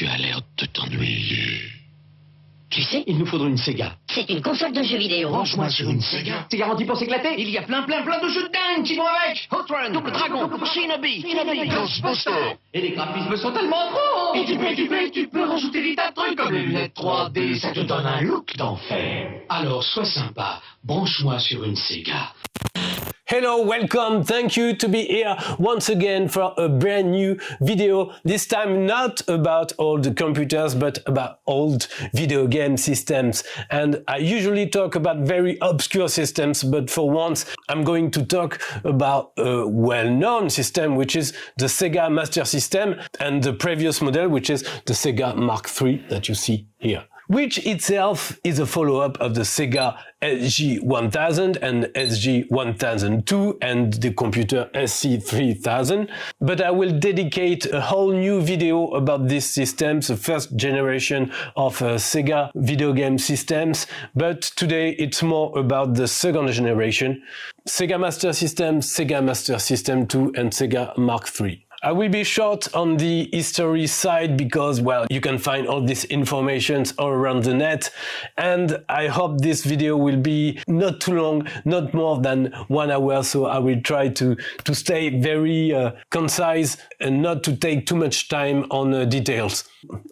Tu as l'air de t'ennuyer. Tu sais, il nous faudrait une Sega. C'est une console de jeux vidéo. Branche-moi sur une Sega. C'est garanti pour s'éclater. Il y a plein de jeux de dingue qui vont avec. Hot Run, Double Dragon, Shinobi, Ghostbuster. Et les graphismes sont tellement trop. Et tu peux rajouter des tas de trucs comme les lunettes 3D, ça te donne un look d'enfer. Alors sois sympa, branche-moi sur une Sega. Hello, welcome, thank you to be here once again for a brand new video. This time not about old computers, but about old video game systems. And I usually talk about very obscure systems, but for once I'm going to talk about a well-known system, which is the Sega Master System, and the previous model, which is the Sega Mark III that you see here, which itself is a follow-up of the Sega SG-1000 and SG-1002 and the computer SC-3000. But I will dedicate a whole new video about these systems, the first generation of Sega video game systems. But today it's more about the second generation, Sega Master System, Sega Master System II and Sega Mark III. I will be short on the history side because, well, you can find all this information all around the net, and I hope this video will be not too long, not more than 1 hour, so I will try to stay very concise and not to take too much time on details.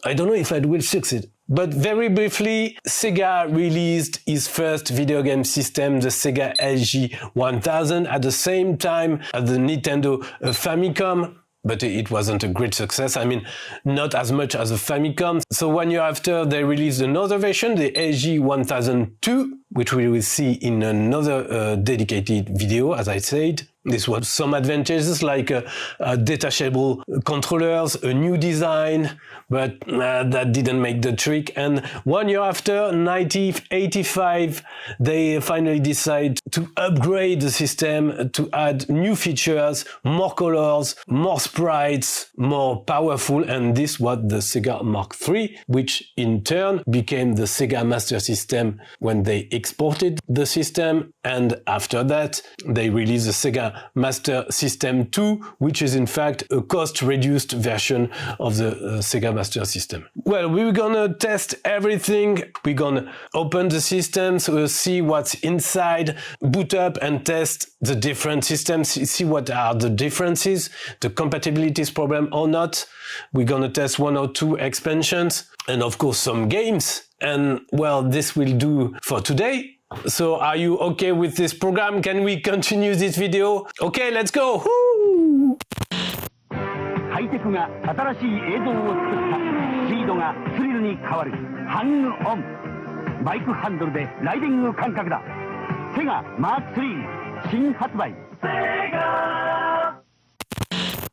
I don't know if I will succeed. But very briefly, Sega released its first video game system, the Sega SG-1000, at the same time as the Nintendo Famicom. But it wasn't a great success. I mean, not as much as a Famicom. So 1 year after, they released another version, the SG-1002, which we will see in another dedicated video, as I said. This was some advantages like detachable controllers, a new design, but that didn't make the trick. And 1 year after, 1985, they finally decided to upgrade the system, to add new features, more colors, more sprites, more powerful, and this was the Sega Mark III, which in turn became the Sega Master System when they exported the system, and after that, they released the Sega Master System II, which is in fact a cost-reduced version of the Sega Master System. Well, we're gonna test everything. We're gonna open the system, so we'll see what's inside, boot up and test the different systems, see what are the differences, the compatibility is problem or not. We're gonna test 1 or 2 expansions, and of course some games. And well, this will do for today. So are you okay with this program? Can we continue this video? Okay, let's go! Woo! ハイテクが新しい映像を作ったスピードがスリルに変わるハングオンバイクハンドルでライディング感覚だセガマークIII新発売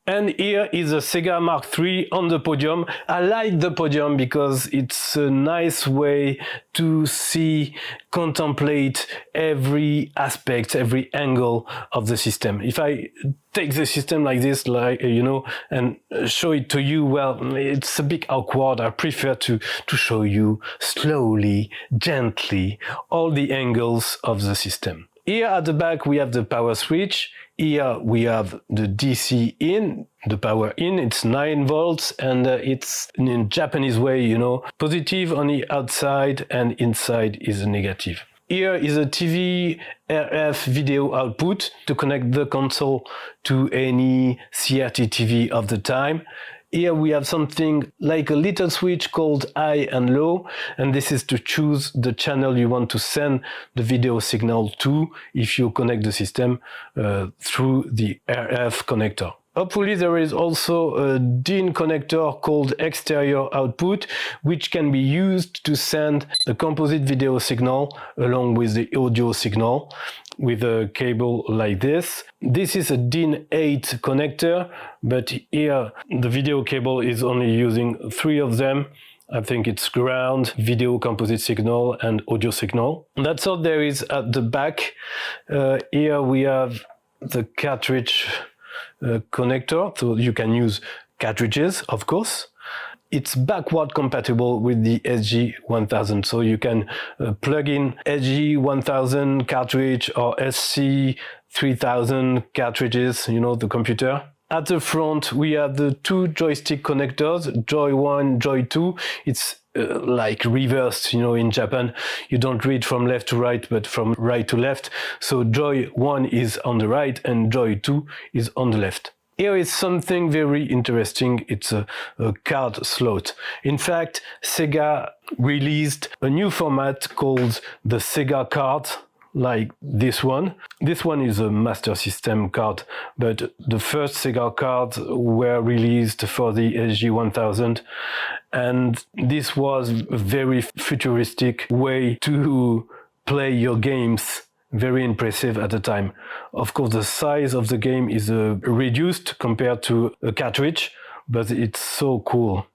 And here is a Sega Mark III on the podium. I like the podium because it's a nice way to see, contemplate every aspect, every angle of the system. If I take the system like this, like, you know, and show it to you, well, it's a bit awkward. I prefer to show you slowly, gently, all the angles of the system. Here at the back, we have the power switch. Here we have the DC in, the power in, it's 9 volts, and it's in Japanese way, you know, positive on the outside and inside is a negative. Here is a TV RF video output to connect the console to any CRT TV of the time. Here we have something like a little switch called high and low, and this is to choose the channel you want to send the video signal to if you connect the system through the RF connector. Hopefully there is also a DIN connector called exterior output, which can be used to send a composite video signal along with the audio signal with a cable like this. This is a DIN 8 connector, but here the video cable is only using 3 of them. I think it's ground, video composite signal, and audio signal. That's all there is at the back. Here we have the cartridge connector, so you can use cartridges, of course. It's backward compatible with the SG-1000, so you can plug in SG-1000 cartridge or SC-3000 cartridges, you know, the computer. At the front, we have the two joystick connectors, Joy 1, Joy 2. It's like reversed, you know, in Japan. You don't read from left to right, but from right to left. So Joy 1 is on the right and Joy 2 is on the left. Here is something very interesting. It's a card slot. In fact, Sega released a new format called the Sega card, like this one. This one is a Master System card, but the first Sega cards were released for the SG-1000, and this was a very futuristic way to play your games. Very impressive at the time. Of course, the size of the game is reduced compared to a cartridge, but it's so cool.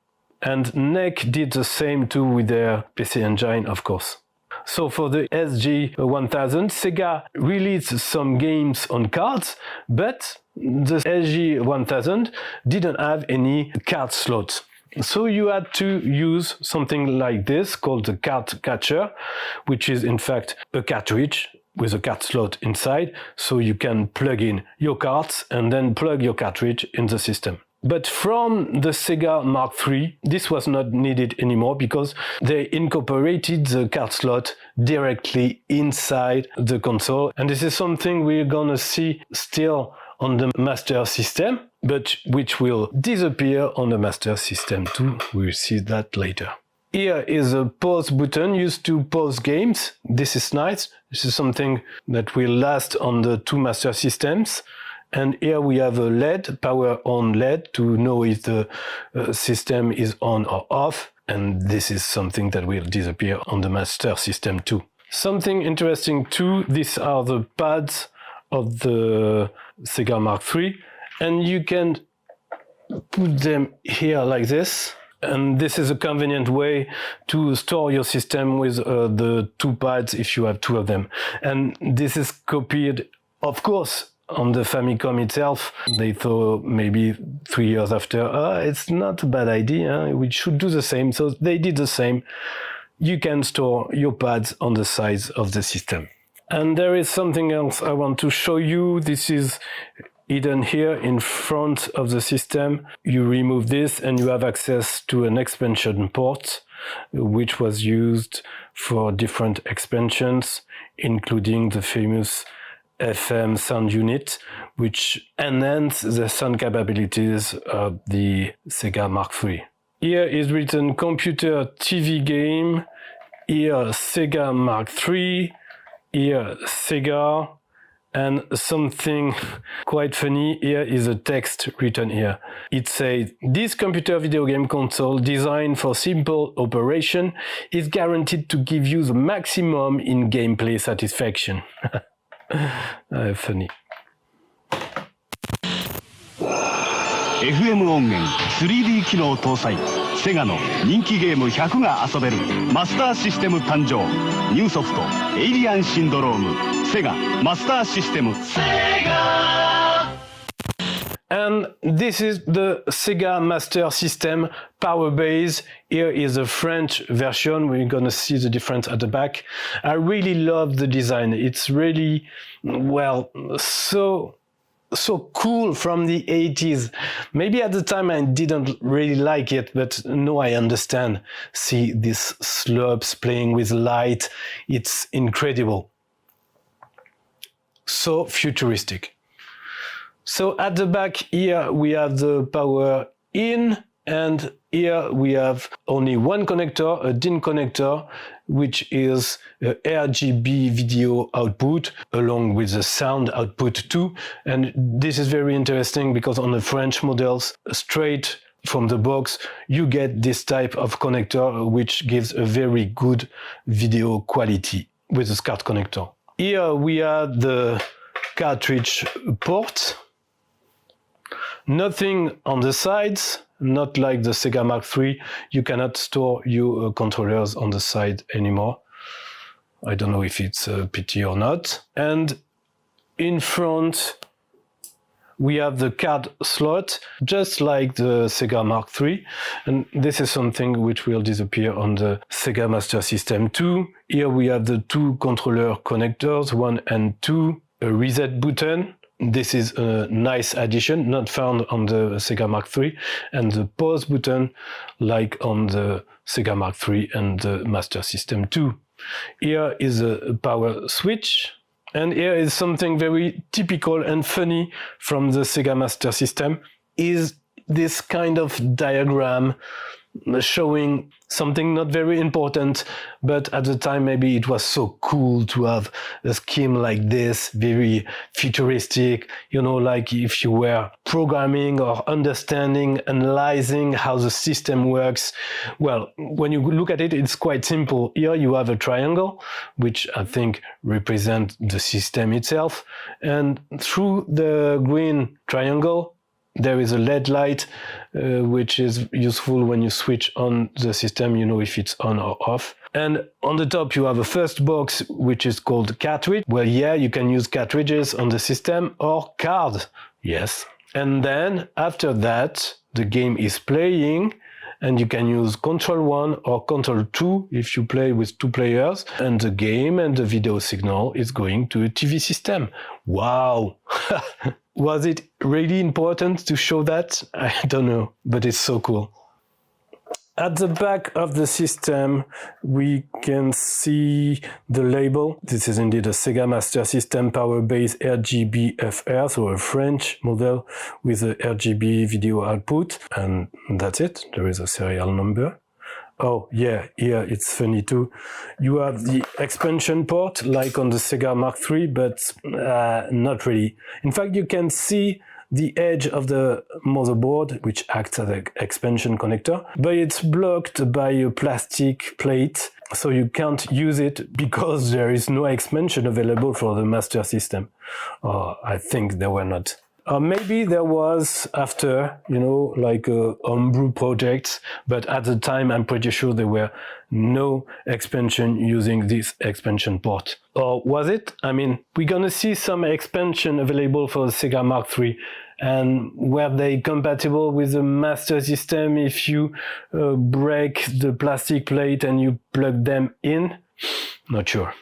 And NEC did the same too with their PC Engine, of course. So for the SG-1000, Sega released some games on cards, but the SG-1000 didn't have any card slots. So you had to use something like this called the card catcher, which is in fact a cartridge with a card slot inside, so you can plug in your cards and then plug your cartridge in the system. But from the Sega Mark III, this was not needed anymore because they incorporated the card slot directly inside the console. And this is something we're gonna see still on the Master System, but which will disappear on the Master System II. We'll see that later. Here is a pause button used to pause games. This is nice. This is something that will last on the two Master Systems. And here we have a LED, power on LED, to know if the system is on or off. And this is something that will disappear on the Master System II. Something interesting too, these are the pads of the Sega Mark III. And you can put them here like this. And this is a convenient way to store your system with the two pads if you have two of them. And this is copied, of course, on the Famicom itself. They thought maybe 3 years after, it's not a bad idea, we should do the same. So they did the same. You can store your pads on the sides of the system. And there is something else I want to show you. This is hidden here in front of the system. You remove this and you have access to an expansion port, which was used for different expansions, including the famous FM sound unit, which enhanced the sound capabilities of the Sega Mark III. Here is written computer TV game, here Sega Mark III, here Sega, and something quite funny, here is a text written here. It says, this computer video game console designed for simple operation is guaranteed to give you the maximum in gameplay satisfaction. Funny. FM 音源 3D 機能搭載セガの人気ゲーム100が遊べるマスターシステム誕生ニューソフトエイリアンシンドロームセガマスターシステム And this is the Sega Master System Power Base. Here is the French version. We're gonna see the difference at the back. I really love the design. It's really, well, so cool from the 80s. Maybe at the time I didn't really like it, but now I understand. See these slopes playing with light. It's incredible. So futuristic. So at the back here we have the power in, and here we have only one connector, a DIN connector, which is a RGB video output along with the sound output too. And this is very interesting because on the French models, straight from the box, you get this type of connector which gives a very good video quality with the SCART connector. Here we have the cartridge port. Nothing on the sides, not like the Sega Mark III. You cannot store your controllers on the side anymore. I don't know if it's a pity or not. And in front, we have the card slot, just like the Sega Mark III. And this is something which will disappear on the Sega Master System II. Here we have the two controller connectors, 1 and 2, a reset button, this is a nice addition, not found on the Sega Mark III, and the pause button like on the Sega Mark III and the Master System II. Here is a power switch, and here is something very typical and funny from the Sega Master System, is this kind of diagram showing something not very important, but at the time maybe it was so cool to have a scheme like this, very futuristic, you know, like if you were programming or understanding, analyzing how the system works. Well, when you look at it, it's quite simple. Here you have a triangle, which I think represents the system itself, and through the green triangle there is a LED light, which is useful when you switch on the system, you know if it's on or off. And on the top you have a first box, which is called cartridge. Well, yeah, you can use cartridges on the system or cards, yes. And then after that, the game is playing, and you can use Control 1 or Control 2 if you play with 2 players, and the game and the video signal is going to a TV system. Wow! Was it really important to show that? I don't know, but it's so cool. At the back of the system, we can see the label. This is indeed a Sega Master System Power Base RGB-FR, so a French model with a RGB video output. And that's it. There is a serial number. Oh, yeah, here it's funny too. You have the expansion port, like on the Sega Mark III, but not really. In fact, you can see the edge of the motherboard, which acts as an expansion connector, but it's blocked by a plastic plate, so you can't use it because there is no expansion available for the Master System. I think there were not. Maybe there was after, you know, like homebrew projects, but at the time I'm pretty sure there were no expansion using this expansion port. Or was it? I mean, we're gonna see some expansion available for the Sega Mark III, and were they compatible with the Master System if you break the plastic plate and you plug them in? Not sure.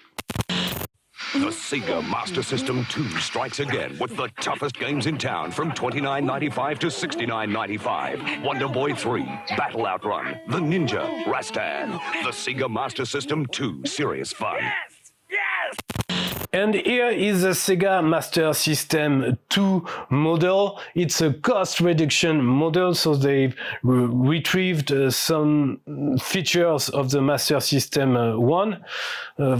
The Sega Master System II strikes again with the toughest games in town from $29.95 to $69.95. Wonder Boy 3, Battle Outrun, The Ninja, Rastan. The Sega Master System II, serious fun. Yes! Yes! And here is the Sega Master System II model. It's a cost reduction model, so they've retrieved some features of the Master System 1.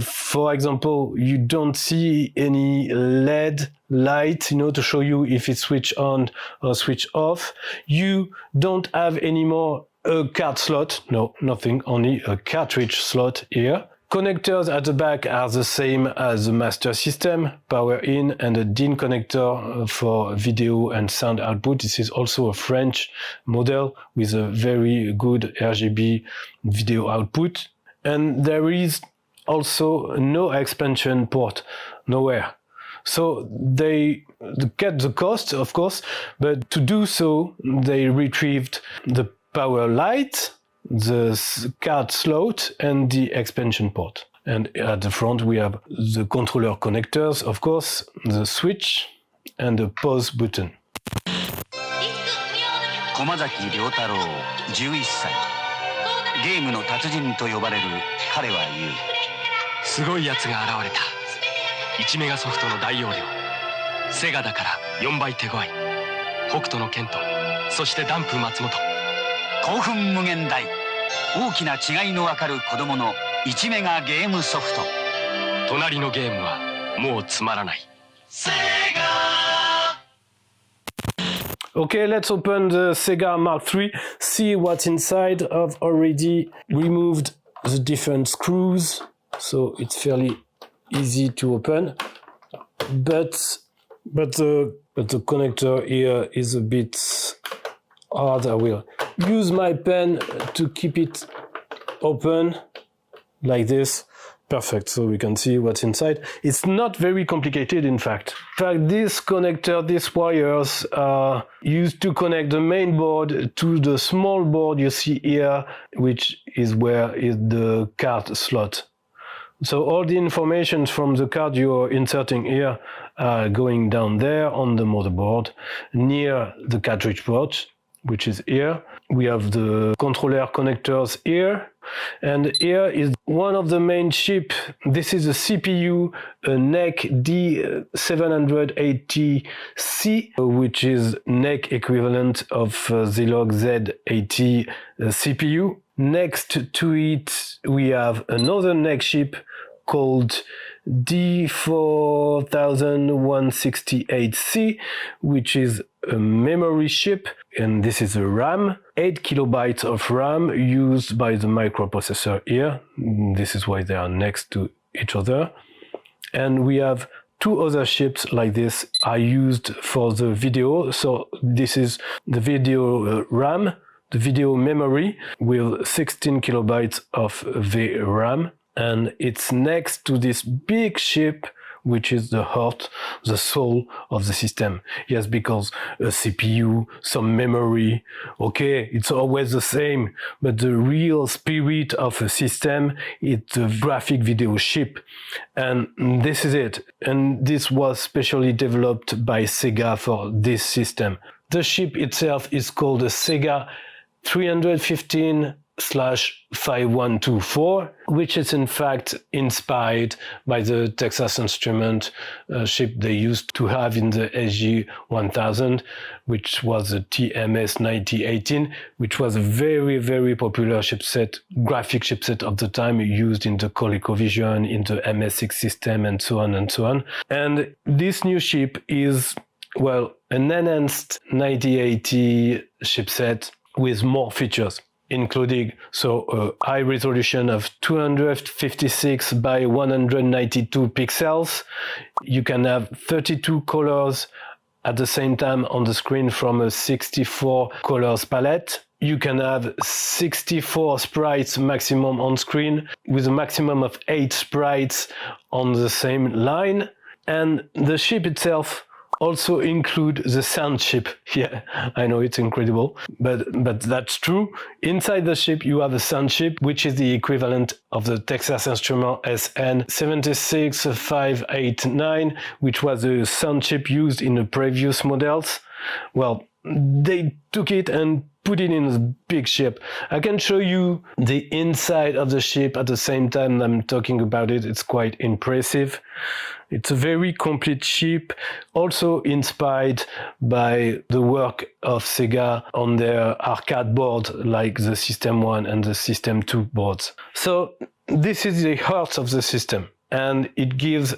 For example, you don't see any LED light, you know, to show you if it's switched on or switched off. You don't have anymore a card slot. No, nothing, only a cartridge slot here. Connectors at the back are the same as the Master System, power in and a DIN connector for video and sound output. This is also a French model with a very good RGB video output. And there is also no expansion port, nowhere. So they cut the cost, of course, but to do so, they retrieved the power light, the card slot and the expansion port. And at the front we have the controller connectors, of course, the switch and the pause button. 駒崎良太郎11歳ゲームの達人と呼ばれる彼は言うすごいやつが現れた1メガソフトの大容量セガだから4倍手強い北斗の健とそしてダンプ松本興奮無限大大きな違いのわかる子供の1メガゲームソフト隣のゲームはもうつまらないセガ Okay, let's open the Sega Mark III, see what's inside. I've already removed the different screws, so it's fairly easy to open. But the connector here is a bit hard. I will use my pen to keep it open like this. Perfect, so we can see what's inside. It's not very complicated, in fact. In fact, this connector, these wires are used to connect the main board to the small board you see here, which is where is the card slot. So all the information from the card you're inserting here going down there on the motherboard near the cartridge port, which is here. We have the controller connectors here, and here is one of the main chip. This is a CPU, a NEC D780C, which is NEC equivalent of Zilog Z80 CPU. Next to it, we have another NEC chip called D4168C, which is a memory chip, and this is a RAM, 8 kilobytes of RAM used by the microprocessor here. This is why they are next to each other. And we have two other chips like this are used for the video. So this is the video RAM, the video memory with 16 kilobytes of VRAM. And it's next to this big chip, which is the heart, the soul of the system. Yes, because a CPU, some memory, okay, it's always the same, but the real spirit of a system is the graphic video chip. And this is it. And this was specially developed by Sega for this system. The chip itself is called the Sega 315/5124, which is in fact inspired by the Texas Instruments chip they used to have in the SG-1000, which was the TMS-9018, which was a very, very popular chipset, graphic chipset of the time used in the ColecoVision, in the MSX system, and so on and so on. And this new chip is, well, an enhanced 9080 chipset with more features, including a high resolution of 256 by 192 pixels. You can have 32 colors at the same time on the screen from a 64 colors palette. You can have 64 sprites maximum on screen with a maximum of 8 sprites on the same line. And the chip itself also include the sound chip. Yeah, I know it's incredible, but that's true. Inside the chip, you have a sound chip, which is the equivalent of the Texas Instruments SN76589, which was a sound chip used in the previous models. Well, they took it and put it in a big chip. I can show you the inside of the chip at the same time I'm talking about it. It's quite impressive. It's a very complete chip, also inspired by the work of Sega on their arcade board, like the System 1 and the System 2 boards. So this is the heart of the system, and it gives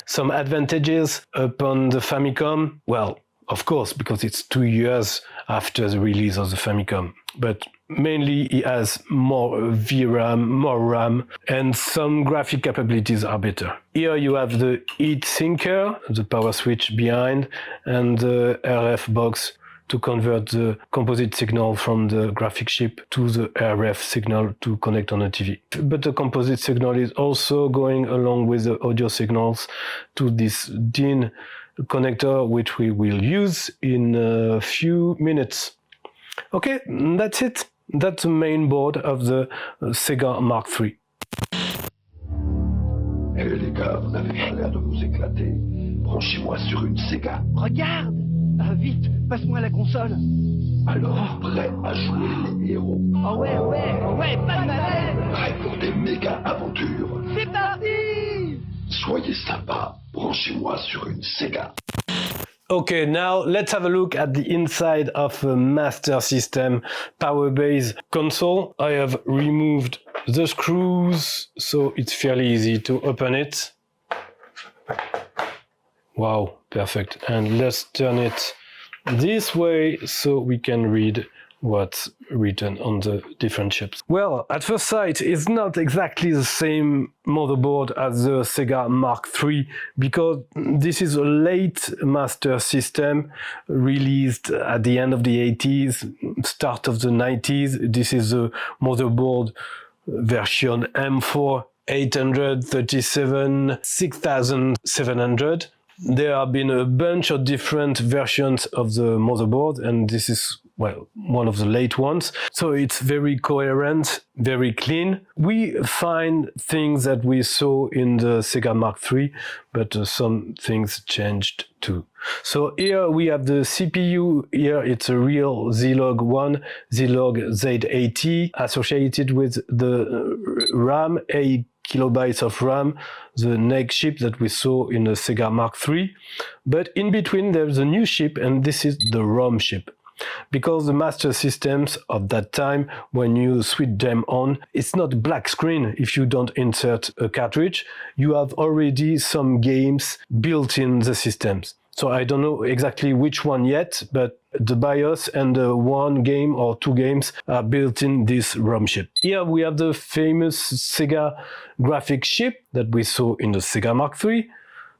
some advantages upon the Famicom. Well, of course, because it's 2 years after the release of the Famicom. But mainly it has more VRAM, more RAM, and some graphic capabilities are better. Here you have the heat sinker, the power switch behind, and the RF box to convert the composite signal from the graphic chip to the RF signal to connect on a TV. But the composite signal is also going along with the audio signals to this DIN connector, which we will use in a few minutes. Okay, that's it. That's the main board of the Sega Mark III. Eh les gars, vous n'avez pas l'air de vous éclater. Branchez-moi sur une Sega. Regarde! Vite, passe-moi la console. Alors, prêt à jouer les héros. Oh ouais, pas de malaise. Prêt pour des méga aventures. C'est parti! Soyez sympa, branchez-moi sur une Sega. Okay, now let's have a look at the inside of a Master System Power Base console. I have removed the screws, so it's fairly easy to open it. Wow, perfect. And let's turn it this way so we can read what's written on the different chips. Well, at first sight, it's not exactly the same motherboard as the Sega Mark III, because this is a late Master System released at the end of the 80s, start of the 90s. This is a motherboard version M4 837 6700. There have been a bunch of different versions of the motherboard, and this is well, one of the late ones. So it's very coherent, very clean. We find things that we saw in the Sega Mark III, but some things changed too. So here we have the CPU. Here it's a real Zilog 1, Zilog Z80, associated with the RAM, 8 kilobytes of RAM, the next chip that we saw in the Sega Mark III. But in between there's a new chip, and this is the ROM chip. Because the Master Systems of that time, when you switch them on, it's not black screen if you don't insert a cartridge. You have already some games built in the systems. So I don't know exactly which one yet, but the BIOS and the one game or two games are built in this ROM chip. Here we have the famous Sega graphics chip that we saw in the Sega Mark III.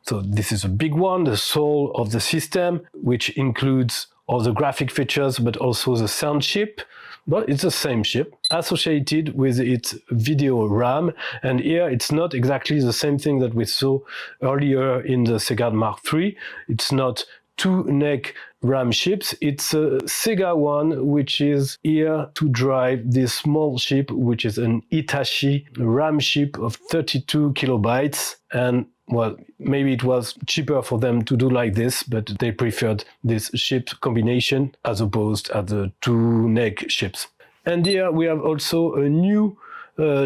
So this is a big one, the soul of the system, which includes all the graphic features, but also the sound chip. But it's the same chip associated with its video RAM. And here it's not exactly the same thing that we saw earlier in the Sega Mark III. It's not two NEC RAM chips. It's a Sega one, which is here to drive this small chip, which is an Hitachi RAM chip of 32 kilobytes. And well, maybe it was cheaper for them to do like this, but they preferred this chip combination as opposed to the two NEC chips. And here we have also a new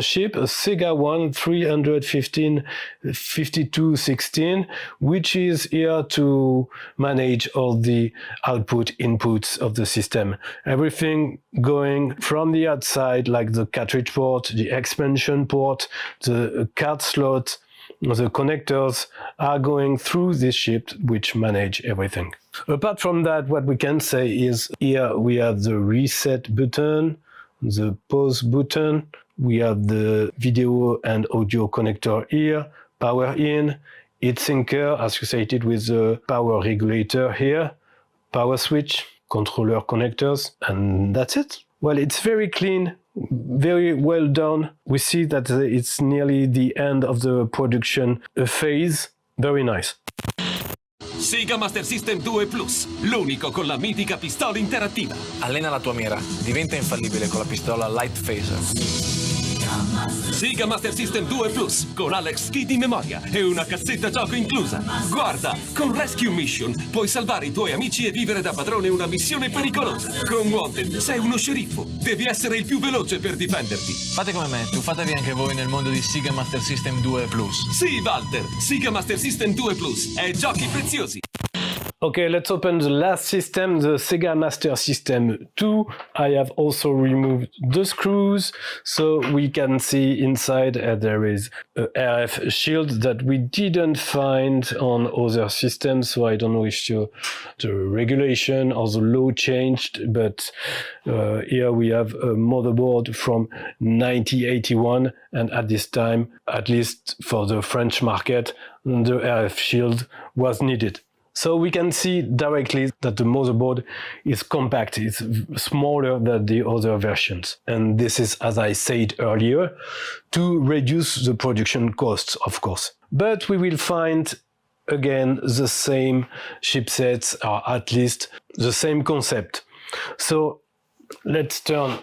chip, a Sega one 315 5216, which is here to manage all the output inputs of the system. Everything going from the outside, like the cartridge port, the expansion port, the card slot, the connectors are going through this chip, which manage everything. Apart from that, what we can say is here we have the reset button, the pause button, we have the video and audio connector here, power in, heat sinker associated with the power regulator here, power switch, controller connectors, and that's it. Well, it's very clean, very well done. We see that it's nearly the end of the production phase. Very nice. Sega Master System 2 Plus, l'unico con la mitica pistola interattiva. Allena la tua mira, diventa infallibile con la pistola Light Phaser. Sega Master System 2 Plus, con Alex Key di memoria e una cassetta gioco inclusa. Guarda, con Rescue Mission puoi salvare i tuoi amici e vivere da padrone una missione pericolosa. Con Wanted sei uno sceriffo, devi essere il più veloce per difenderti. Fate come me, tuffatevi anche voi nel mondo di Sega Master System 2 Plus. Sì, Walter, Sega Master System 2 Plus e giochi preziosi. Okay, let's open the last system, the Sega Master System II. I have also removed the screws, so we can see inside there is a RF shield that we didn't find on other systems, so I don't know if the regulation or the law changed, but here we have a motherboard from 1981, and at this time, at least for the French market, the RF shield was needed. So we can see directly that the motherboard is compact, it's smaller than the other versions. And this is, as I said earlier, to reduce the production costs, of course. But we will find again the same chipsets, or at least the same concept. So let's turn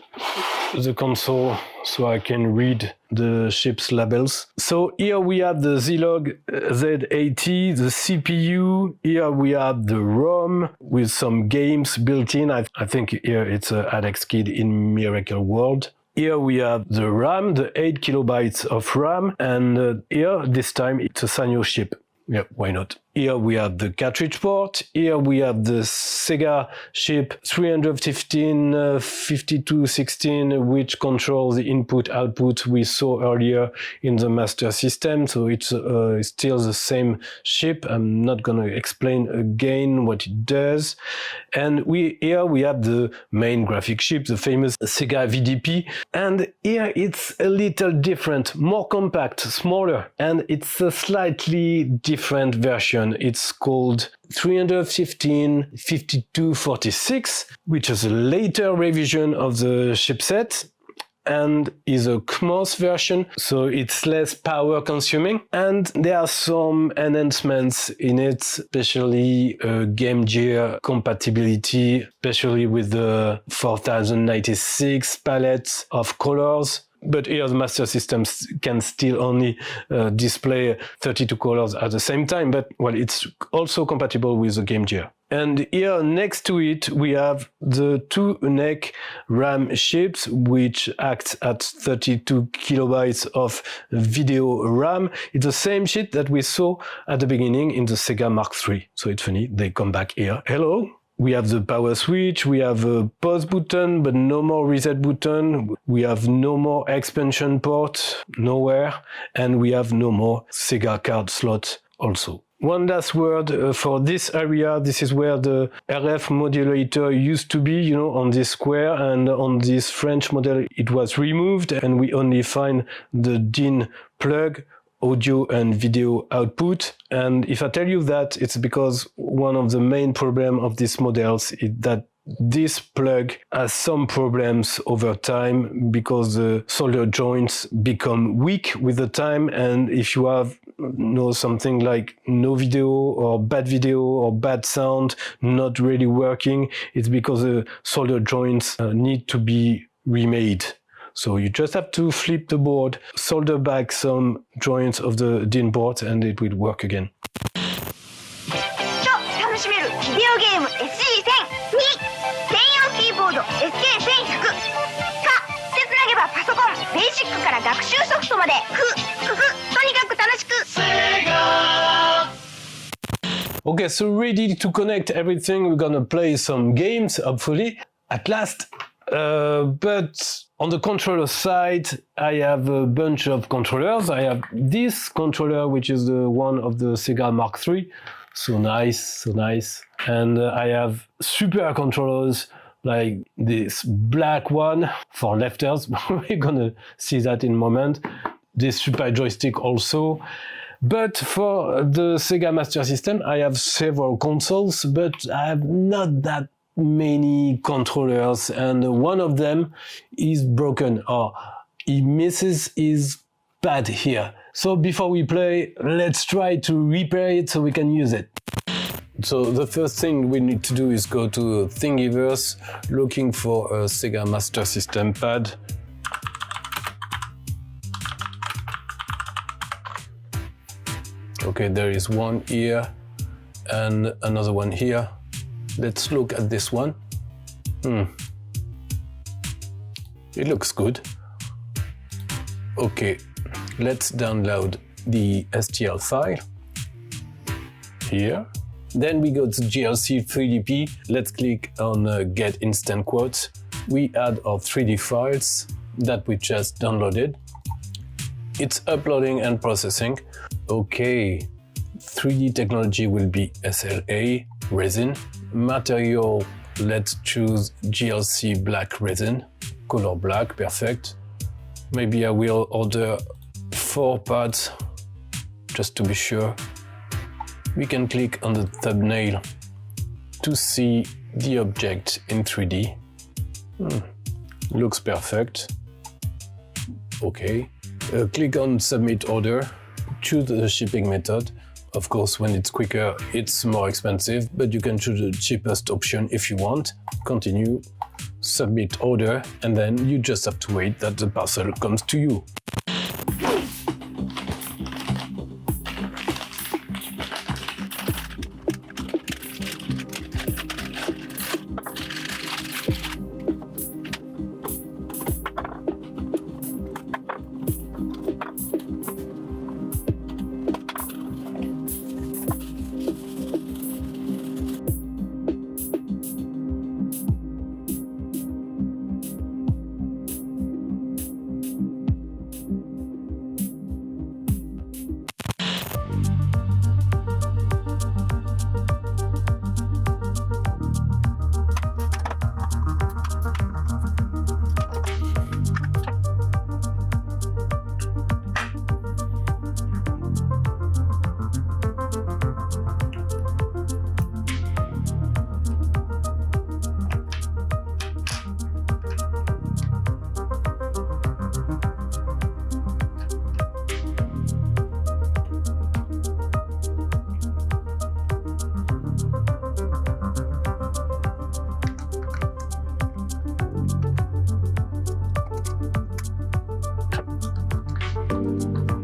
the console so I can read the chip's labels. So here we have the Zilog Z80, the CPU. Here we have the ROM with some games built in. I think here it's Alex Kidd in Miracle World. Here we have the RAM, the 8 kilobytes of RAM, and here this time it's a Sanyo chip. Yeah, why not? Here we have the cartridge port. Here we have the Sega chip 315 5216, which controls the input-output we saw earlier in the Master System. So it's still the same chip. I'm not going to explain again what it does. And here we have the main graphic chip, the famous Sega VDP. And here it's a little different, more compact, smaller, and it's a slightly different version. It's called 315 5246, which is a later revision of the chipset. and is a CMOS version, so it's less power consuming. And there are some enhancements in it, especially Game Gear compatibility, especially with the 4096 palette of colors. But here the Master System can still only display 32 colors at the same time, but well, it's also compatible with the Game Gear. And here next to it, we have the 2 NEC RAM chips, which act at 32 kilobytes of video RAM. It's the same chip that we saw at the beginning in the Sega Mark III. So it's funny, they come back here. Hello! We have the power switch, we have a pause button, but no more reset button. We have no more expansion port, nowhere. And we have no more Sega card slot also. One last word for this area. This is where the RF modulator used to be, you know, on this square, and on this French model it was removed, and we only find the DIN plug, audio and video output. And if I tell you that, it's because one of the main problems of these models is that this plug has some problems over time because the solder joints become weak with the time, and if you have something like no video or bad sound not really working, it's because the solder joints need to be remade. So you just have to flip the board, solder back some joints of the DIN port, and it will work again. 楽しめるビデオゲーム SG1000 に専用キーボード SK1100 かつなげばパソコンベーシックから学習ソフトまでとにかく楽しく Okay, so ready to connect everything. We're gonna play some games, hopefully, at last. But on the controller side, I have a bunch of controllers. I have this controller, which is the one of the Sega Mark III. So nice. And I have super controllers like this black one for lefters. We're gonna see that in a moment. This super joystick also. But for the Sega Master System, I have several consoles, but I have not that many controllers, and one of them is broken, or he misses his pad here. So before we play, let's try to repair it so we can use it. So the first thing we need to do is go to Thingiverse, looking for a Sega Master System pad. Okay, there is one here and another one here. Let's look at this one. It looks good. Okay, let's download the STL file here. Then we go to GLC 3DP. Let's click on Get Instant Quotes. We add our 3D files that we just downloaded. It's uploading and processing. Okay, 3D technology will be SLA, resin. Material, let's choose GLC black resin. Color black, perfect. Maybe I will order 4 pads, just to be sure. We can click on the thumbnail to see the object in 3D. Looks perfect. Okay. Click on Submit Order. Choose the shipping method. Of course, when it's quicker, it's more expensive, but you can choose the cheapest option if you want. Continue, submit order, and then you just have to wait that the parcel comes to you.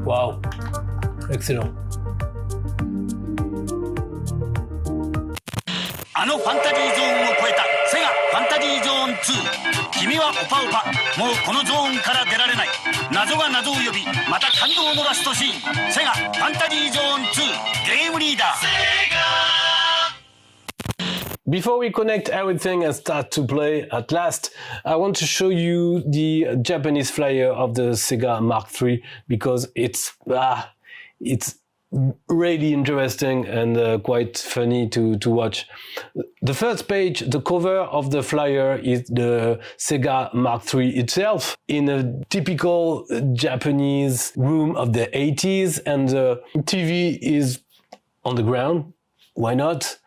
Wow, excellent. あのファンタジーゾーンを超えたセガファンタジーゾーン2。君はオパオパ、もうこのゾーンから出られない。謎が謎を呼び、また感動のラストシーン。セガファンタジーゾーン2ゲームリーダー。Before we connect everything and start to play at last, I want to show you the Japanese flyer of the Sega Mark III because it's really interesting and quite funny to watch. The first page, the cover of the flyer is the Sega Mark III itself in a typical Japanese room of the 80s, and the TV is on the ground. Why not?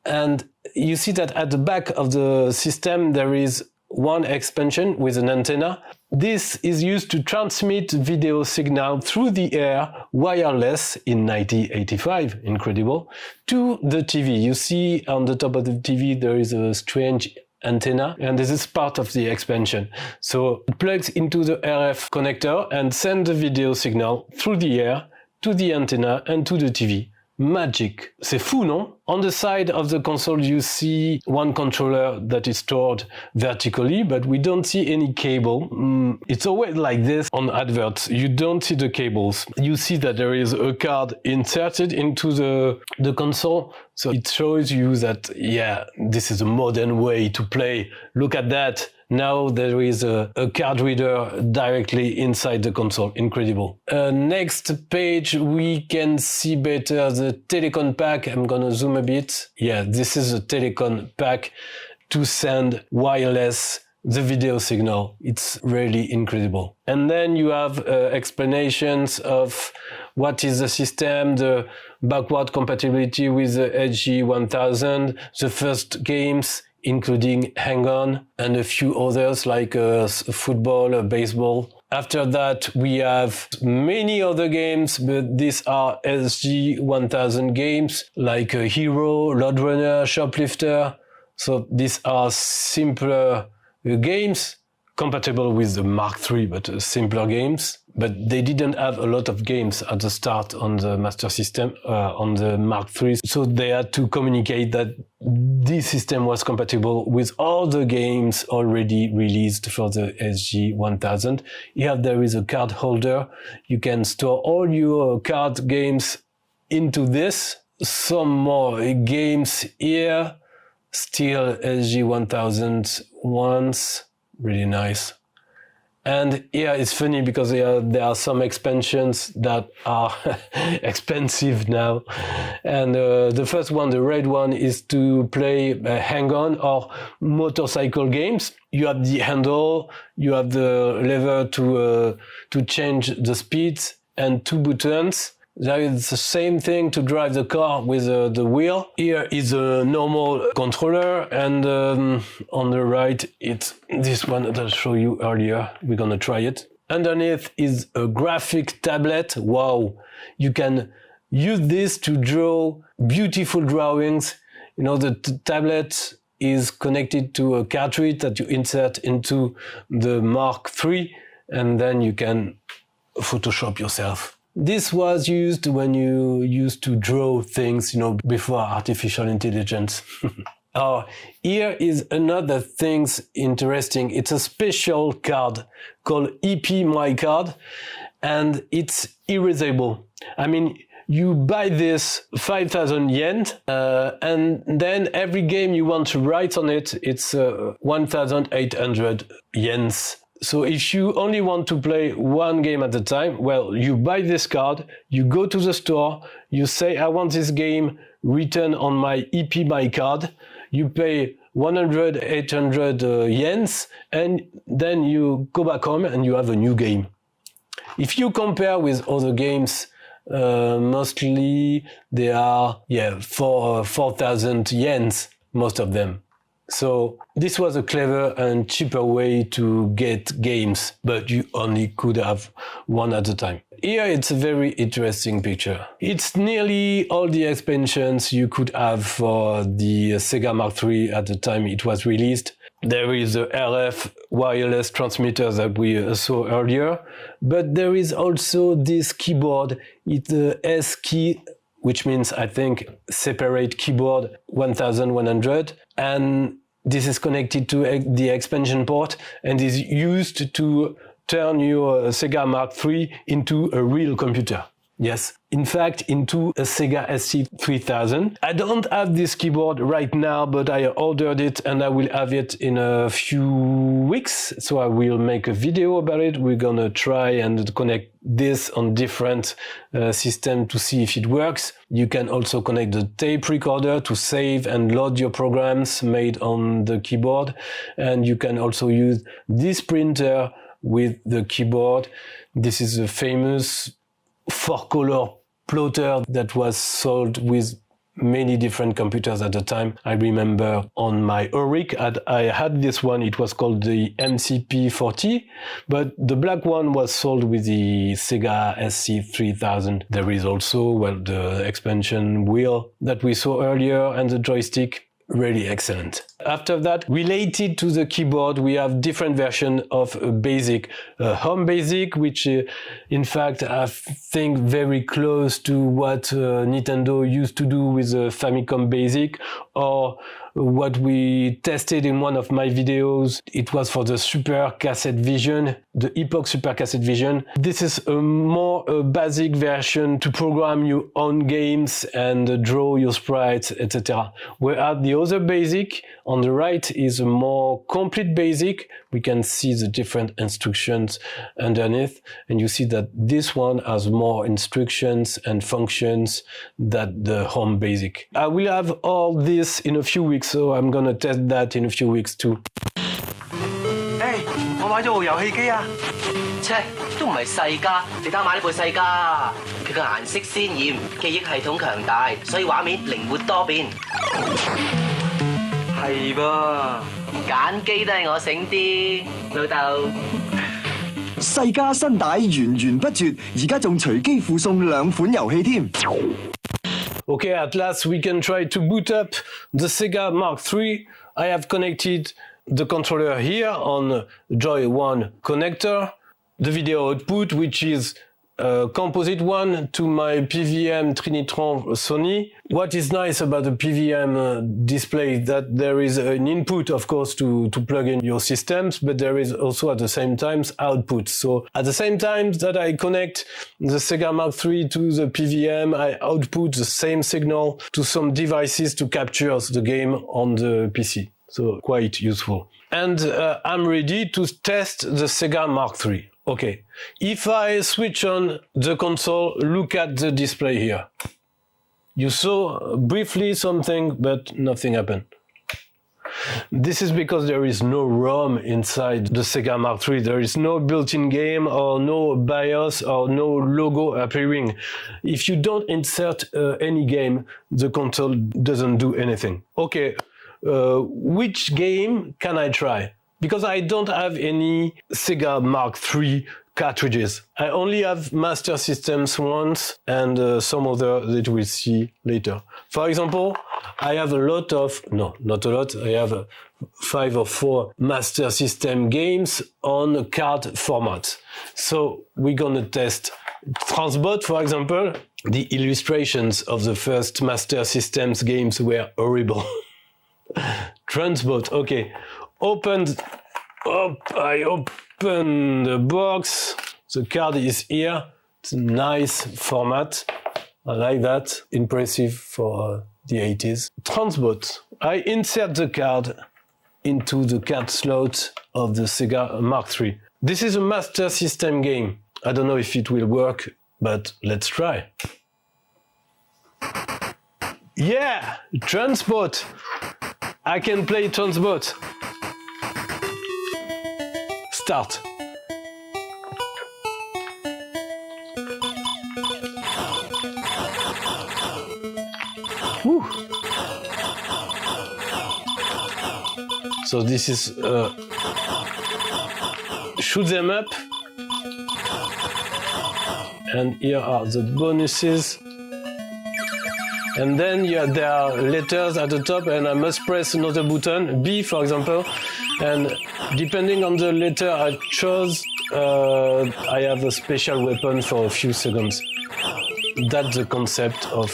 And you see that at the back of the system there is one expansion with an antenna. This is used to transmit video signal through the air wireless in 1985, incredible, to the TV. You see on the top of the TV there is a strange antenna, and this is part of the expansion. So it plugs into the RF connector and sends the video signal through the air to the antenna and to the TV. Magic. C'est fou, non? On the side of the console you see one controller that is stored vertically, but we don't see any cable. It's always like this on adverts. You don't see the cables. You see that there is a card inserted into the console. So it shows you that, yeah, this is a modern way to play. Look at that. Now there is a card reader directly inside the console. Incredible. Next page, we can see better the Telecom pack. I'm gonna zoom a bit. Yeah, this is a Telecom pack to send wireless the video signal. It's really incredible. And then you have explanations of what is the system, the backward compatibility with the SG-1000, the first games, including Hang On and a few others like football, baseball. After that, we have many other games, but these are SG-1000 games like Hero, Load Runner, Shoplifter. So these are simpler games compatible with the Mark III, but simpler games. But they didn't have a lot of games at the start on the Master System, on the Mark III. So they had to communicate that this system was compatible with all the games already released for the SG-1000. Here there is a card holder. You can store all your card games into this. Some more games here. Still SG-1000 ones. Really nice. And yeah, it's funny because there are some expansions that are expensive now. And the first one, the red one, is to play Hang On or motorcycle games. You have the handle, you have the lever to change the speeds, and two buttons. There is the same thing to drive the car with the wheel. Here is a normal controller, and on the right it's this one that I showed you earlier. We're gonna try it. Underneath is a graphic tablet. Wow! You can use this to draw beautiful drawings. You know, the tablet is connected to a cartridge that you insert into the Mark III, and then you can Photoshop yourself. This was used when you used to draw things, you know, before artificial intelligence. Oh, here is another thing interesting. It's a special card called EP My Card, and it's erasable. I mean, you buy this 5,000 yen, and then every game you want to write on it, it's 1,800 yens. So if you only want to play one game at a time, well, you buy this card, you go to the store, you say, I want this game written on my EP My Card, you pay 100, 800 yens, and then you go back home and you have a new game. If you compare with other games, mostly they are, 4,000 yens, most of them. So this was a clever and cheaper way to get games, but you only could have one at a time. Here it's a very interesting picture. It's nearly all the expansions you could have for the Sega Mark III at the time it was released. There is the RF wireless transmitter that we saw earlier, but there is also this keyboard. It's the S key, which means, I think, separate keyboard 1100, and this is connected to the expansion port and is used to turn your Sega Mark III into a real computer. Yes, in fact, into a Sega SC3000. I don't have this keyboard right now, but I ordered it and I will have it in a few weeks. So I will make a video about it. We're gonna try and connect this on different systems to see if it works. You can also connect the tape recorder to save and load your programs made on the keyboard. And you can also use this printer with the keyboard. This is a famous 4-color plotter that was sold with many different computers at the time. I remember on my Auric, I had this one, it was called the MCP40, but the black one was sold with the Sega SC3000. There is also, well, the expansion wheel that we saw earlier and the joystick. Really excellent. After that, related to the keyboard, we have different versions of BASIC. Home BASIC, which in fact I think very close to what Nintendo used to do with the Famicom BASIC, or what we tested in one of my videos. It was for the Super Cassette Vision, the Epoch Super Cassette Vision. This is a more basic version to program your own games and draw your sprites, etc. Whereas the other BASIC on the right is a more complete BASIC. We can see the different instructions underneath, and you see that this one has more instructions and functions than the Home BASIC. I will have all this in a few weeks, so I'm gonna test that in a few weeks too. Hey, 我買咗部遊戲機啊！切，都唔係世嘉，你睇買呢部世嘉，佢個顏色鮮豔，記憶系統強大，所以畫面靈活多變。係噃，揀機都係我醒啲，老豆。世嘉新帶源源不絕，而家仲隨機附送2款遊戲添。Okay, at last we can try to boot up the Sega Mark III. I have connected the controller here on Joy 1 connector. The video output, which is a composite one, to my PVM Trinitron Sony. What is nice about the PVM display is that there is an input, of course, to plug in your systems, but there is also at the same time output. So at the same time that I connect the Sega Mark III to the PVM, I output the same signal to some devices to capture the game on the PC. So quite useful. And I'm ready to test the Sega Mark III. Okay, if I switch on the console, look at the display here. You saw briefly something, but nothing happened. This is because there is no ROM inside the Sega Mark III. There is no built-in game or no BIOS or no logo appearing. If you don't insert any game, the console doesn't do anything. Okay, which game can I try? Because I don't have any Sega Mark III cartridges. I only have Master Systems ones and some other that we'll see later. For example, I have a lot of, no, not a lot, I have 5 or 4 Master System games on card format. So we're gonna test Transbot, for example. The illustrations of the first Master Systems games were horrible. Transbot, okay. I open the box. The card is here. It's a nice format. I like that. Impressive for the 80s. Transbot. I insert the card into the card slot of the Sega Mark III. This is a Master System game. I don't know if it will work, but let's try. Yeah! Transbot! I can play Transbot. Start. Woo. So this is shoot them up, and here are the bonuses. And then there are letters at the top, and I must press another button, B for example, And depending on the letter I chose, I have a special weapon for a few seconds. That's the concept of...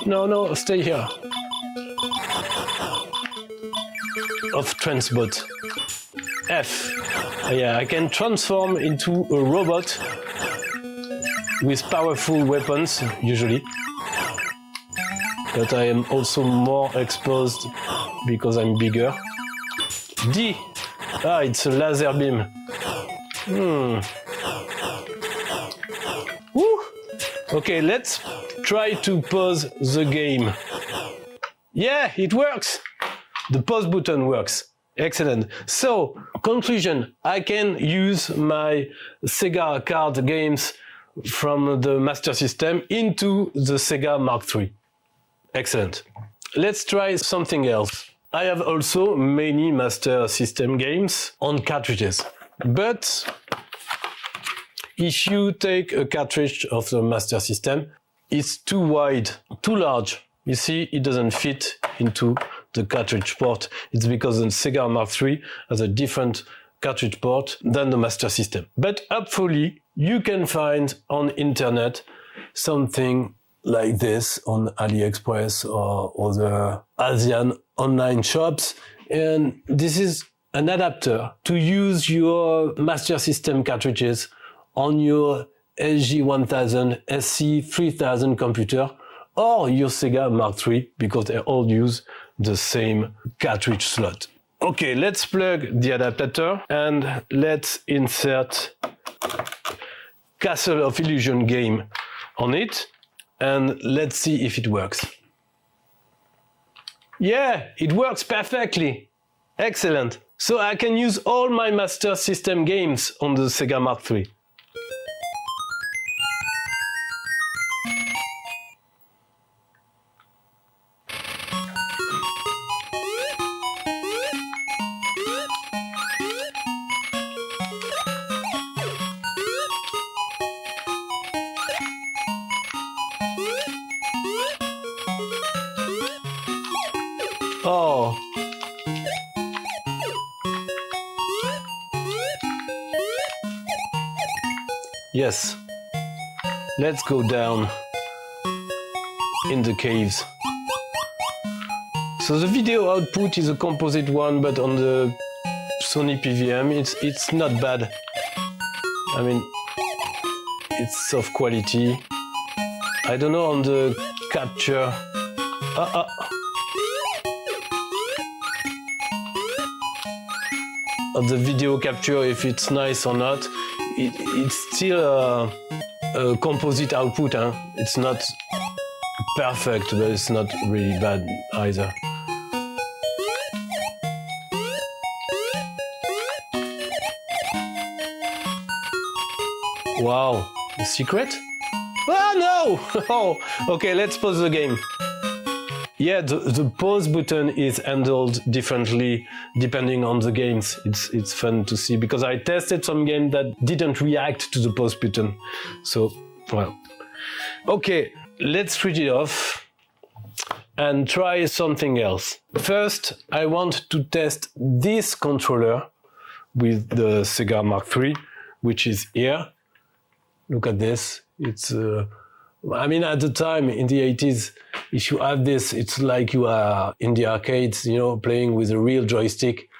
No, stay here. Of transport. F. Yeah, I can transform into a robot with powerful weapons, usually. But I am also more exposed because I'm bigger. D. Ah, it's a laser beam. Woo! Okay, let's try to pause the game. Yeah, it works! The pause button works. Excellent. So, conclusion, I can use my Sega card games from the Master System into the Sega Mark III. Excellent. Let's try something else. I have also many Master System games on cartridges. But if you take a cartridge of the Master System, it's too wide, too large. You see, it doesn't fit into the cartridge port. It's because the Sega Mark III has a different cartridge port than the Master System. But hopefully, you can find on internet something like this on AliExpress or other Asian online shops. And this is an adapter to use your Master System cartridges on your SG-1000, SC-3000 computer or your Sega Mark III, because they all use the same cartridge slot. Okay, let's plug the adapter and let's insert Castle of Illusion game on it and let's see if it works. Yeah, it works perfectly. Excellent. So I can use all my Master System games on the Sega Mark III. Oh. Yes. Let's go down in the caves. So the video output is a composite one, but on the Sony PVM it's not bad. I mean, it's of quality. I don't know on the capture. Of the video capture, if it's nice or not, it's still a composite output. Huh? It's not perfect, but it's not really bad either. Wow, the secret? Oh no! Oh, okay, let's pause the game. Yeah, the pause button is handled differently depending on the games. It's fun to see because I tested some games that didn't react to the pause button. So, well. Okay, let's switch it off and try something else. First, I want to test this controller with the Sega Mark III, which is here. Look at this. It's I mean, at the time, in the 80s, if you have this, it's like you are in the arcades, you know, playing with a real joystick.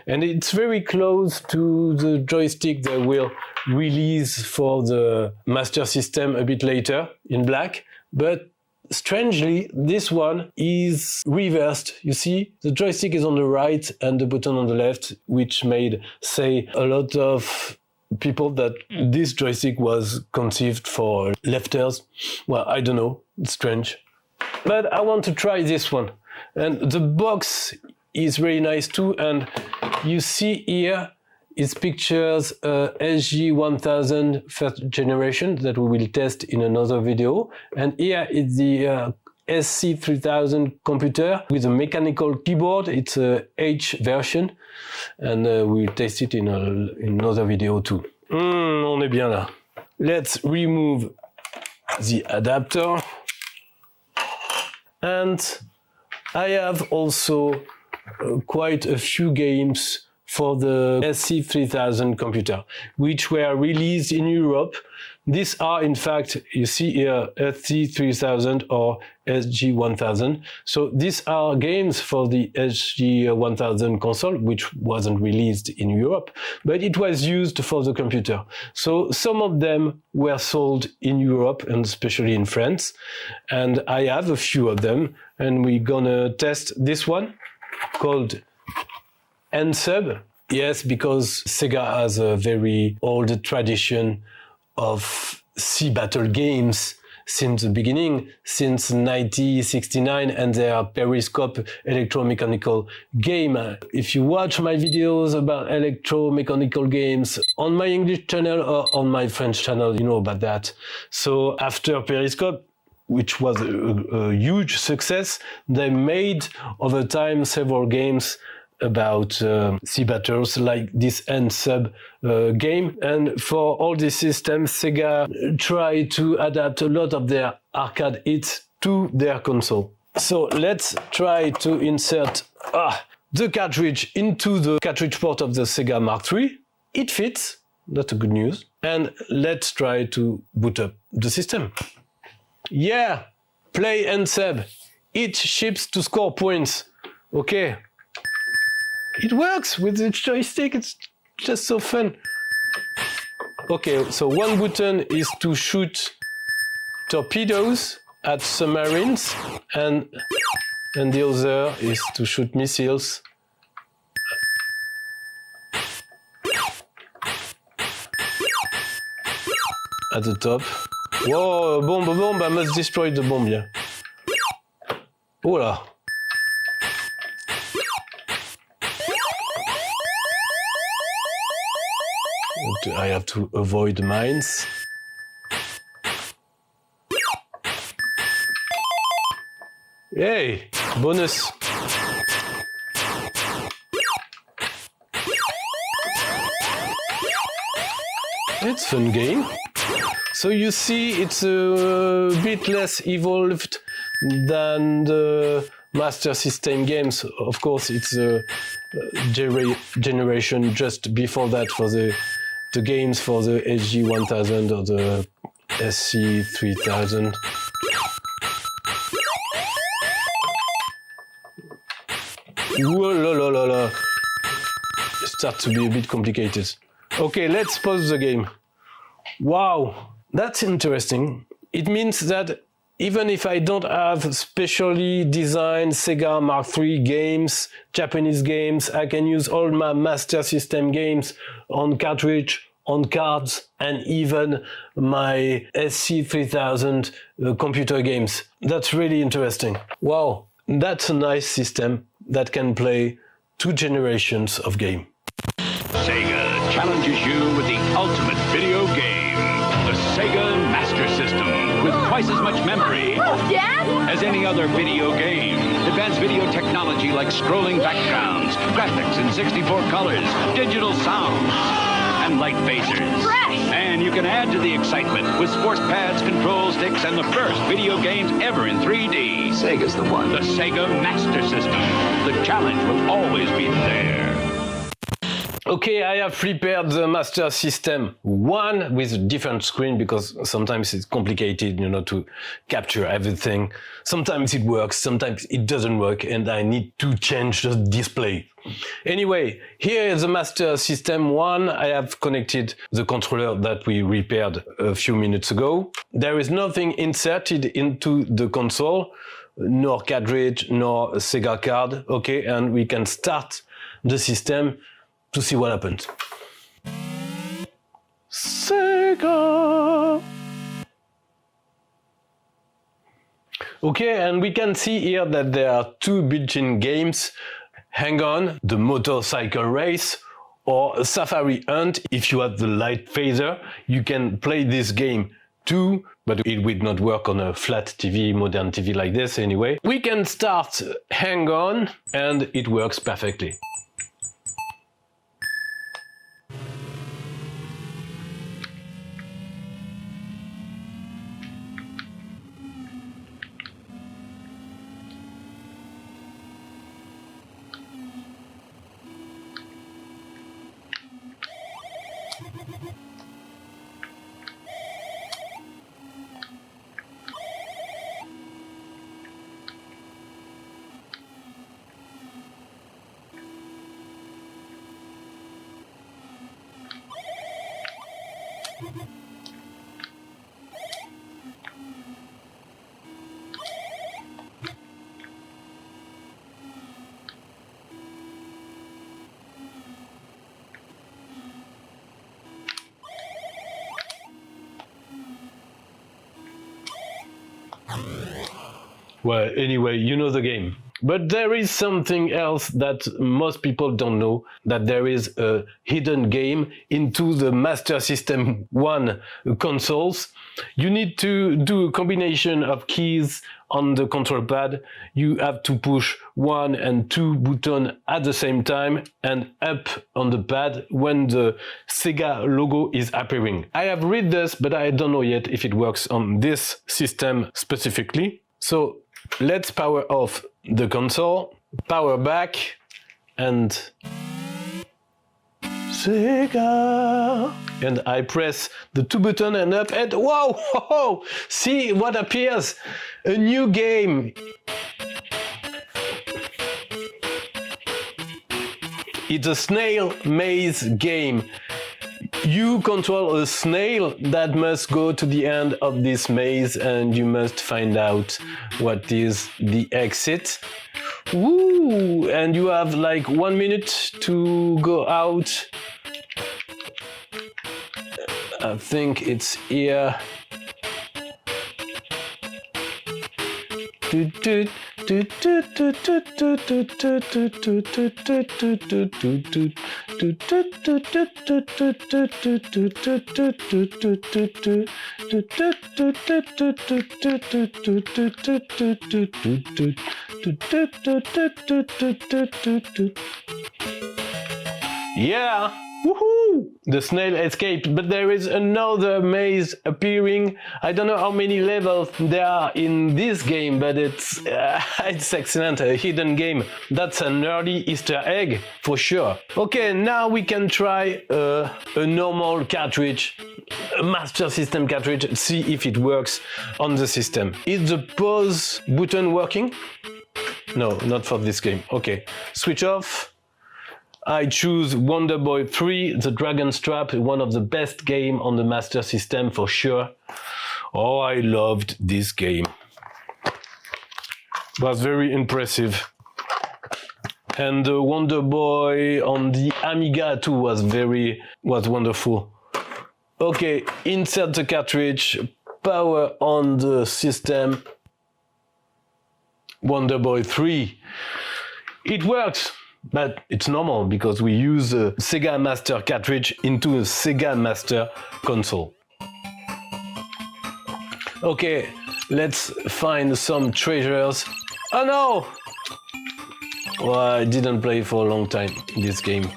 And it's very close to the joystick they will release for the Master System a bit later in black. But strangely, this one is reversed. You see, the joystick is on the right and the button on the left, which made, say, a lot of people that this joystick was conceived for lefters. Well, I don't know, it's strange. But I want to try this one. And the box is really nice too, and you see here, it pictures SG-1000 first generation that we will test in another video. And here is the SC-3000 computer with a mechanical keyboard. It's a H version, and we'll test it in another video too. On est bien là. Let's remove the adapter. And I have also quite a few games for the SC3000 computer, which were released in Europe. These are, in fact, you see here, SC3000 or SG1000. So these are games for the SG1000 console, which wasn't released in Europe, but it was used for the computer. So some of them were sold in Europe, and especially in France. And I have a few of them, and we're gonna test this one called N-Sub. Yes, because Sega has a very old tradition of C-Battle games since the beginning, since 1969, and their Periscope electromechanical game. If you watch my videos about electromechanical games on my English channel or on my French channel, you know about that. So after Periscope, which was a huge success, they made over time several games about C-Battles like this N-Sub game. And for all these systems, Sega tried to adapt a lot of their arcade hits to their console. So let's try to insert the cartridge into the cartridge port of the Sega Mark III. It fits, that's a good news. And let's try to boot up the system. Yeah, play N-Sub. It ships to score points. Okay. It works with the joystick, it's just so fun. Okay, so one button is to shoot torpedoes at submarines, and the other is to shoot missiles at the top. Whoa, a bomb, I must destroy the bomb, yeah. Oh là. I have to avoid the mines. Yay! Bonus! It's a fun game. So you see, it's a bit less evolved than the Master System games. Of course, it's a generation just before that for the games for the SG1000 or the SC3000. Whoa, la, la, la, la. It starts to be a bit complicated. Okay, let's pause the game. Wow, that's interesting. It means that even if I don't have specially designed Sega Mark III games, Japanese games, I can use all my Master System games on cartridge, on cards, and even my SC3000 computer games. That's really interesting. Wow, that's a nice system that can play 2 generations of game. Sega challenges you with the ultimate video game, the Sega Master System, with twice as much memory as any other video game. Advanced video technology like scrolling backgrounds, graphics in 64 colors, digital sound, and light phasers. And you can add to the excitement with sports pads, control sticks, and the first video games ever in 3D. Sega's the one. The Sega Master System. The challenge will always be there. Okay, I have prepared the Master System 1 with a different screen because sometimes it's complicated, you know, to capture everything. Sometimes it works, sometimes it doesn't work, and I need to change the display. Anyway, here is the Master System 1. I have connected the controller that we repaired a few minutes ago. There is nothing inserted into the console, nor cartridge, nor Sega card. Okay, and we can start the system to see what happens. Sega! Okay, and we can see here that there are 2 built-in games. Hang On, the motorcycle race, or Safari Hunt. If you have the light phaser, you can play this game too, but it will not work on a flat TV, modern TV like this anyway. We can start Hang On, and it works perfectly. Well, anyway, you know the game. But there is something else that most people don't know, that there is a hidden game into the Master System 1 consoles. You need to do a combination of keys on the control pad. You have to push 1 and 2 buttons at the same time and up on the pad when the Sega logo is appearing. I have read this, but I don't know yet if it works on this system specifically. So let's power off the console, power back, and Sega. And I press the 2 buttons and up, and whoa! Ho-ho! See what appears? A new game. It's a snail maze game. You control a snail that must go to the end of this maze, and you must find out what is the exit. Woo! And you have like 1 minute to go out. I think it's here. Yeah! Woohoo! The snail escaped, but there is another maze appearing. I don't know how many levels there are in this game, but it's excellent, a hidden game. That's an early Easter egg, for sure. Okay, now we can try a normal cartridge, a Master System cartridge, see if it works on the system. Is the pause button working? No, not for this game. Okay, switch off. I choose Wonder Boy 3, the Dragon Strap, one of the best games on the Master System for sure. Oh, I loved this game. It was very impressive. And the Wonder Boy on the Amiga too was wonderful. Okay, insert the cartridge, power on the system. Wonder Boy 3. It works! But it's normal because we use a Sega Master cartridge into a Sega Master console. Okay, let's find some treasures. Oh no! Well, I didn't play for a long time this game.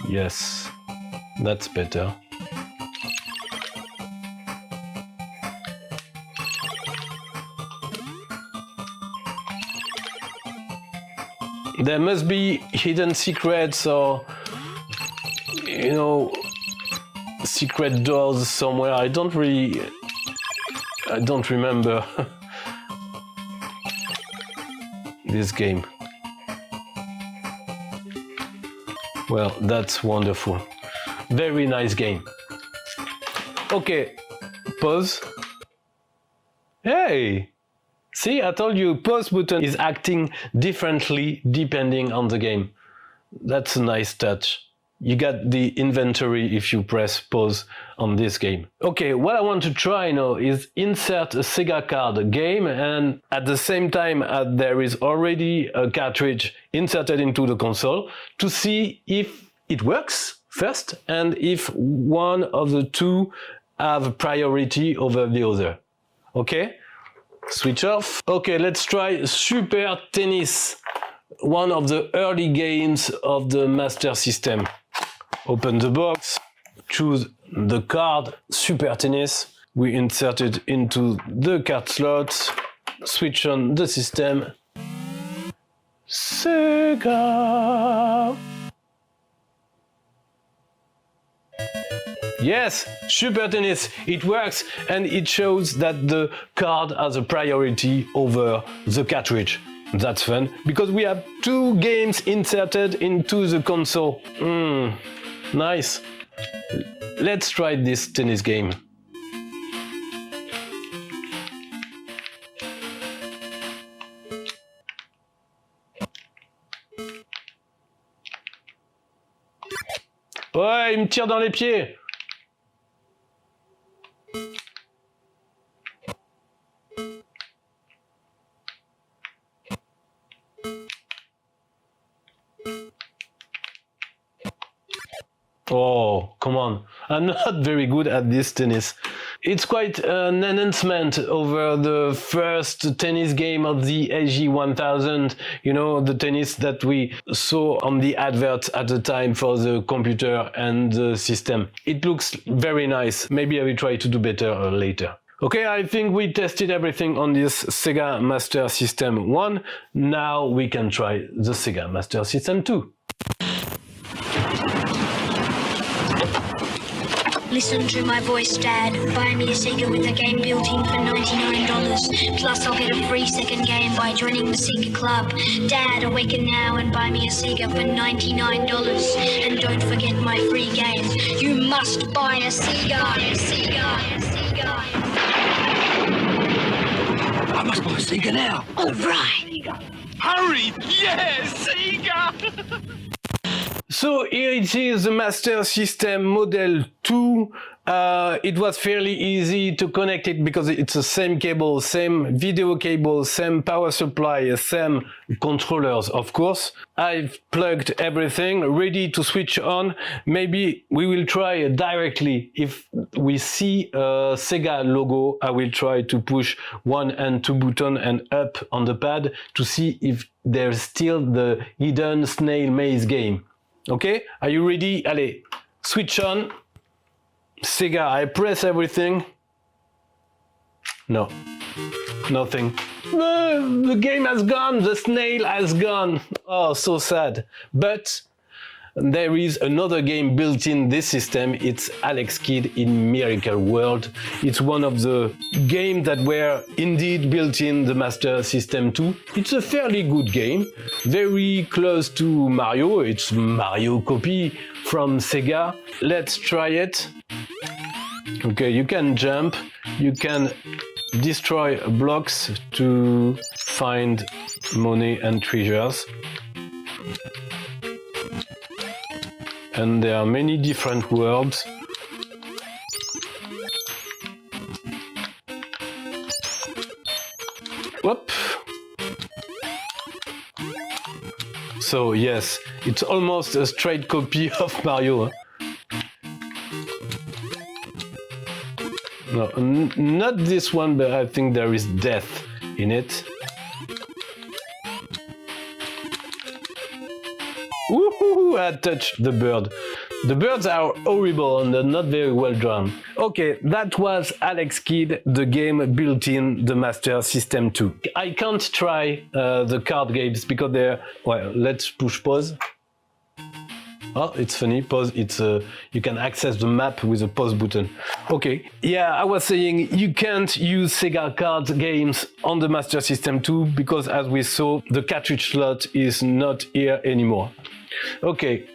Yes, that's better. There must be hidden secrets or, you know, secret doors somewhere. I don't remember this game. Well, that's wonderful. Very nice game. Okay, pause. Hey! See, I told you, pause button is acting differently depending on the game. That's a nice touch. You got the inventory if you press pause on this game. Okay, what I want to try now is insert a Sega card game, and at the same time there is already a cartridge inserted into the console to see if it works first and if one of the two have priority over the other. Okay? Switch off. Okay, let's try Super Tennis, one of the early games of the Master System. Open the box, choose the card, Super Tennis. We insert it into the card slot, switch on the system. Sega! Yes, Super Tennis, it works, and it shows that the card has a priority over the cartridge. That's fun, because we have 2 games inserted into the console. Nice. Let's try this tennis game. Ouais, il me tire dans les pieds. Oh, come on. I'm not very good at this tennis. It's quite an enhancement over the first tennis game of the SG-1000. You know, the tennis that we saw on the adverts at the time for the computer and the system. It looks very nice. Maybe I will try to do better later. Okay, I think we tested everything on this Sega Master System 1. Now we can try the Sega Master System 2. Listen to my voice, Dad. Buy me a Sega with a game built in for $99. Plus, I'll get a free second game by joining the Sega Club. Dad, awaken now and buy me a Sega for $99. And don't forget my free game. You must buy a Sega. I must buy a Sega now. All right. Hurry! Yes, Sega! So here it is, the Master System Model 2. It was fairly easy to connect it because it's the same cable, same video cable, same power supply, same controllers, of course. I've plugged everything, ready to switch on. Maybe we will try directly. If we see a Sega logo, I will try to push 1 and 2 buttons and up on the pad to see if there's still the hidden snail maze game. Okay, are you ready? Allez, switch on. Sega, I press everything. No, nothing. The game has gone, the snail has gone. Oh, so sad. But there is another game built in this system. It's Alex Kidd in Miracle World. It's one of the games that were indeed built in the Master System 2. It's a fairly good game, very close to Mario. It's Mario copy from Sega. Let's try it. Okay, you can jump, you can destroy blocks to find money and treasures. And there are many different worlds. Whoop! So yes, it's almost a straight copy of Mario. No, not this one, but I think there is death in it. Woohoo! I touched the bird. The birds are horrible and they're not very well drawn. Okay, that was Alex Kidd, the game built in the Master System 2. I can't try the card games because they're... Well, let's push pause. Oh, it's funny, pause, it's you can access the map with a pause button. Okay, yeah, I was saying you can't use Sega card games on the Master System 2 because as we saw, the cartridge slot is not here anymore. Okay,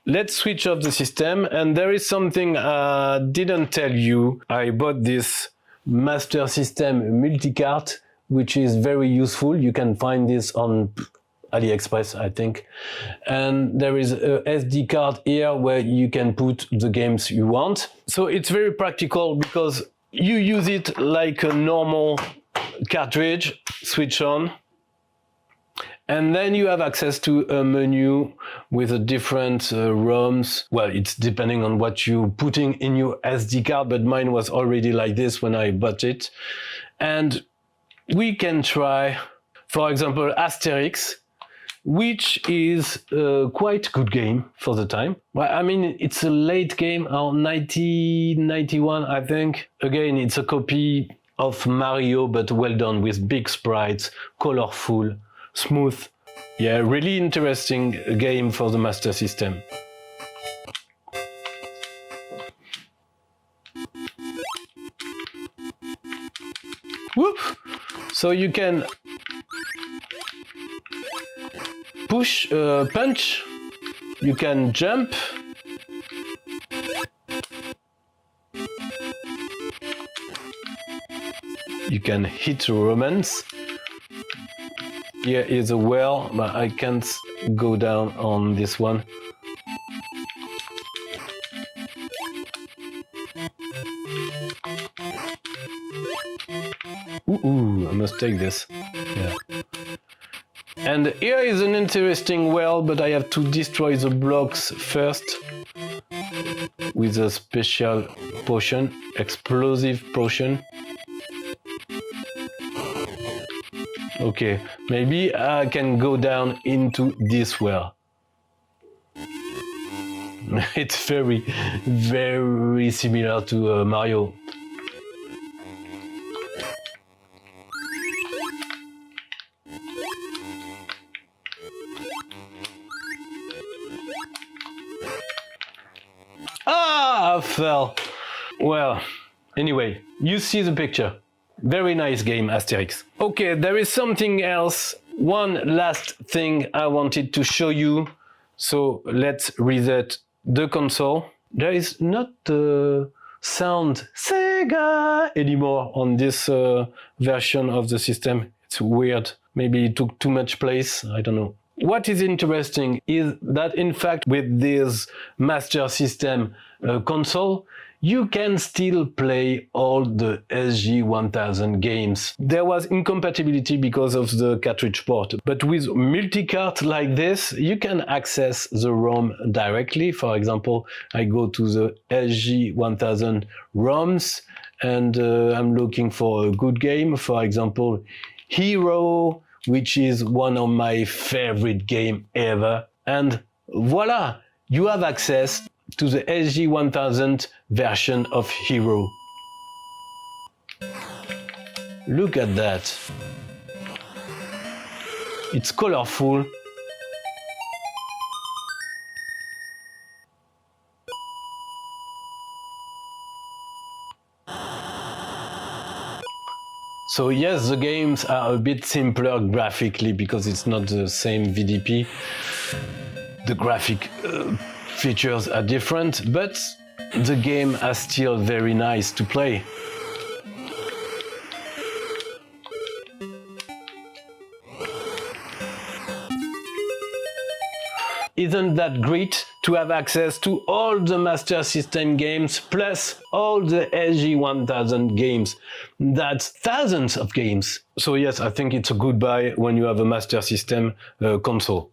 let's switch off the system, and there is something I didn't tell you. I bought this Master System multi-cart, which is very useful. You can find this on AliExpress, I think. And there is a SD card here where you can put the games you want. So it's very practical because you use it like a normal cartridge, switch on, and then you have access to a menu with a different ROMs. Well, it's depending on what you're putting in your SD card, but mine was already like this when I bought it. And we can try, for example, Asterix, which is a quite good game for the time. Well, I mean, it's a late game, 1991, I think. Again, it's a copy of Mario, but well done with big sprites, colorful, smooth. Yeah, really interesting game for the Master System. Whoop! So you can push, punch, you can jump. You can hit romance. Here is a well, but I can't go down on this one. Ooh, I must take this. Yeah. And here is an interesting well, but I have to destroy the blocks first with a special potion, explosive potion. Okay, maybe I can go down into this well. It's very, very similar to Mario. Ah, I fell. Well, anyway, you see the picture. Very nice game, Asterix. Okay, there is something else. One last thing I wanted to show you. So let's reset the console. There is not the sound Sega anymore on this version of the system. It's weird. Maybe it took too much place. I don't know. What is interesting is that in fact with this Master System console, you can still play all the SG-1000 games. There was incompatibility because of the cartridge port, but with multi-cart like this, you can access the ROM directly. For example, I go to the SG-1000 ROMs and I'm looking for a good game. For example, Hero, which is one of my favorite games ever. And voila, you have access to the SG-1000 version of Hero. Look at that. It's colorful. So yes, the games are a bit simpler graphically because it's not the same VDP. The graphic features are different, but the game are still very nice to play. Isn't that great to have access to all the Master System games plus all the SG-1000 games? That's thousands of games. So yes, I think it's a good buy when you have a Master System console.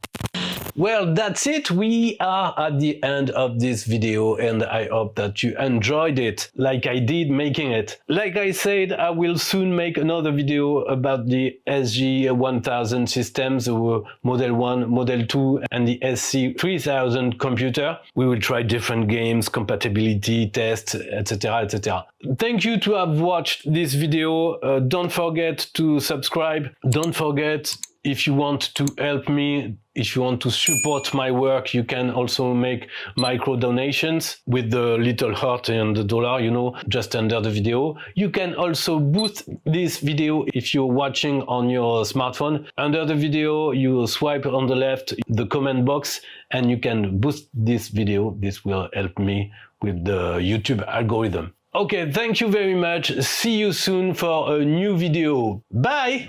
Well, that's it. We are at the end of this video and I hope that you enjoyed it like I did making it. Like I said, I will soon make another video about the SG-1000 systems, the Model 1, Model 2 and the SC-3000 computer. We will try different games, compatibility, tests, etc, etc. Thank you to have watched this video. Don't forget to subscribe. Don't forget, if you want to help me, if you want to support my work, you can also make micro donations with the little heart and the dollar, you know, just under the video. You can also boost this video if you're watching on your smartphone. Under the video, you swipe on the left, the comment box, and you can boost this video. This will help me with the YouTube algorithm. Okay, thank you very much. See you soon for a new video. Bye!